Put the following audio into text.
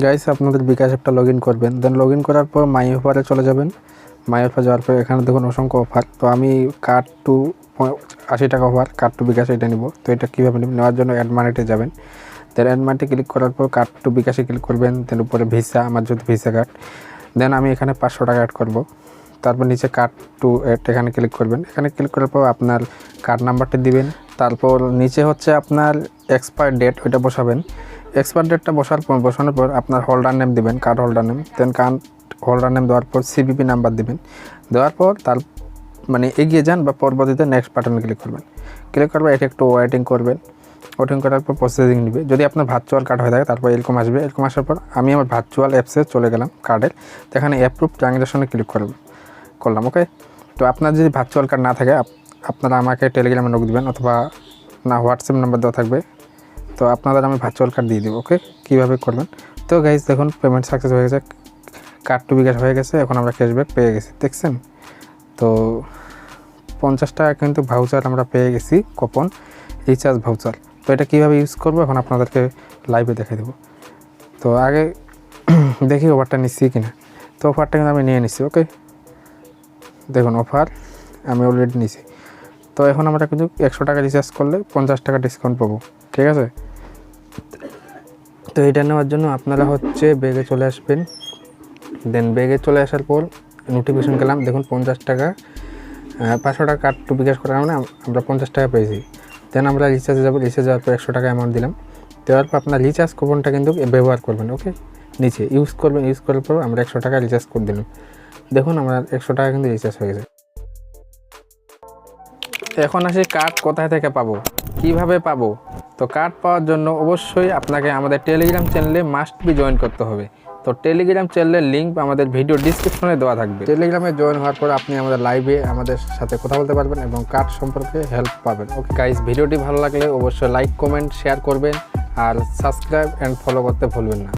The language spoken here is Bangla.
গাইস আপনাদের বিকাশ অ্যাপটা লগ ইন করবেন, দেন লগ ইন করার পর মাই অফারে চলে যাবেন। মাই অফার যাওয়ার পর এখানে দেখুন অসংখ্য অফার। তো আমি কার্ড টু 80 টাকা অফার, কার্ড টু বিকাশ এটা নিব। তো এটা কীভাবে নেওয়ার জন্য অ্যাড মানিতে যাবেন, দেন অ্যাড মানিতে ক্লিক করার পর কার্ড টু বিকাশে ক্লিক করবেন, দেন উপরে ভিসা, আমার যদি ভিসা কার্ড, দেন আমি এখানে 500 টাকা অ্যাড করব। তারপর নিচে কার্ড টু অ্যাড এখানে ক্লিক করবেন। এখানে ক্লিক করার পর আপনার কার্ড নাম্বারটা দিবেন। তারপর নিচে হচ্ছে আপনার এক্সপায়ার ডেট, ওইটা বসাবেন। এক্সপায়ার ডেটটা বসানোর পর আপনার হোল্ডার নেম দিবেন, কার্ড হোল্ডার নেম, দেন কার্ড হোল্ডার নেম দেওয়ার পর সিবিপি নাম্বার দিবেন। দেওয়ার পর তার এগিয়ে যান বা পরবর্তীতে নেক্সট বাটনে ক্লিক করবেন। ক্লিক করবে এটা একটু ওয়েটিং করবেন। ওয়েটিং করার পর প্রসেসিং নেবে। যদি আপনার ভার্চুয়াল কার্ড হয়ে থাকে তারপর এরকম আসবে। এরকম আসার পর আমি আমার ভার্চুয়াল অ্যাপসে চলে গেলাম কার্ডের। তো এখানে অ্যাপ্রুভ ট্রানজ্যাকশনে ক্লিক করলাম। ওকে, তো আপনার যদি ভার্চুয়াল কার্ড না থাকে আপনারা আমাকে টেলিগ্রামে নক দিবেন, অথবা না হোয়াটসঅ্যাপ নাম্বার দেওয়া থাকবে। তো আপনাদের আমি ভার্চুয়াল কার্ড দিয়ে দেবো। ওকে, কীভাবে করবেন। তো গাইজ দেখুন পেমেন্ট সাকসেস হয়ে গেছে, কার্ড টু বিকাশ হয়ে গেছে। এখন আমরা ক্যাশব্যাক পেয়ে গেছি, দেখছেন। তো 50 টাকা কিন্তু ভাউচার আমরা পেয়ে গেছি, কুপন রিচার্জ ভাউচার। তো এটা কীভাবে ইউজ করবো এখন আপনাদেরকে লাইভে দেখে দেবো। তো আগে দেখি অফারটা নিচ্ছি কিনা। তো অফারটা কিন্তু আমি নিয়ে নিচ্ছি। ওকে, দেখুন অফার আমি অলরেডি নিয়েছি। তো এখন আমরা কিন্তু 100 টাকা রিচার্জ করলে 50 টাকা ডিসকাউন্ট পাবো, ঠিক আছে। তো এটা নেওয়ার জন্য আপনারা হচ্ছে ব্যাগে চলে আসবেন। দেন ব্যাগে চলে আসার পর নোটিফিকেশন গেলাম, দেখুন 50 টাকা 500 টাকা কার্ড টু বিকাশ করার মানে আমরা 50 টাকা পেয়েছি। দেন আমরা রিচার্জে যাবো। রিচার্জ যাওয়ার পর 100 টাকা অ্যামাউন্ট দিলাম। দেওয়ার পর আপনার রিচার্জ কুপনটা কিন্তু ব্যবহার করবেন। ওকে, নিচে ইউজ করবেন। ইউজ করার পর আমরা 100 টাকা রিচার্জ করে দিলাম। দেখুন আমার 100 টাকা কিন্তু রিচার্জ হয়ে গেছে। এখন আসি কার্ড কোথায় থেকে পাবো, কিভাবে পাবো। তো কার্ড পাওয়ার জন্য অবশ্যই আপনাকে আমাদের টেলিগ্রাম চ্যানেলে মাস্ট বি জয়েন করতে হবে। তো টেলিগ্রাম চ্যানেলের লিঙ্ক আমাদের ভিডিও ডিসক্রিপশনে দেওয়া থাকবে। টেলিগ্রামে জয়েন হওয়ার পর আপনি আমাদের লাইভে আমাদের সাথে কথা বলতে পারবেন এবং কার্ড সম্পর্কে হেল্প পাবেন। ওকে গাইস, ভিডিওটি ভালো লাগলে অবশ্যই লাইক, কমেন্ট, শেয়ার করবেন আর সাবস্ক্রাইব অ্যান্ড ফলো করতে ভুলবেন না।